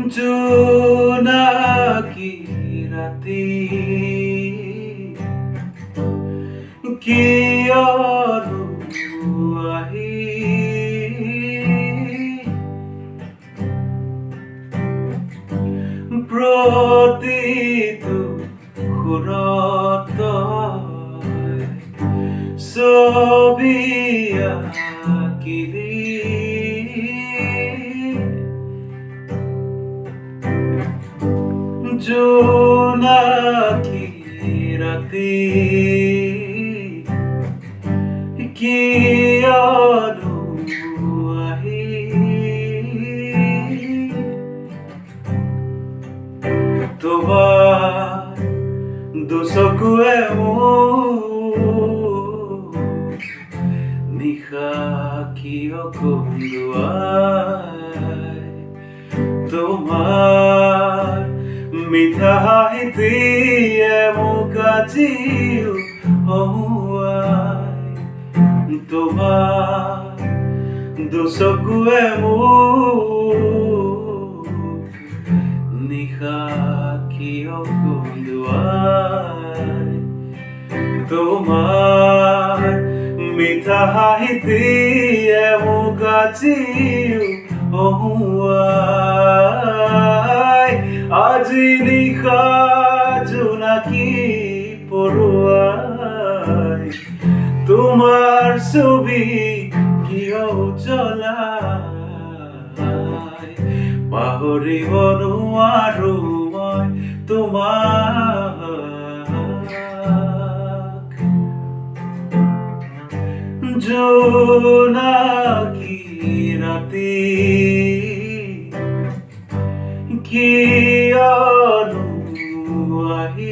জোনাকী ৰাতি কিয়নো আহি প্ৰতিটো সুৰত ছবি আঁকিলি জোনাকী ৰাতি কিয়নো আহি তোমাৰ দুচকুৱে মোক নিশা কিয় কন্দুৱাই তোমাৰ মিঠা হাঁহিয়ে মোক আজিও হহুৱাই তোমাৰ দুচকুৱে মোক নিশা কিয় কন্দুৱাই তোমাৰ মিঠা হাঁহিয়ে মোক আজিও হহুৱাই আজি নিশা জোনাকী পৰুৱাই তোমাৰ ছবি কিয় জ্বলাই পাহৰিব নোৱাৰো মই তোমাক জোনাকী ৰাতি কিয়নো আহি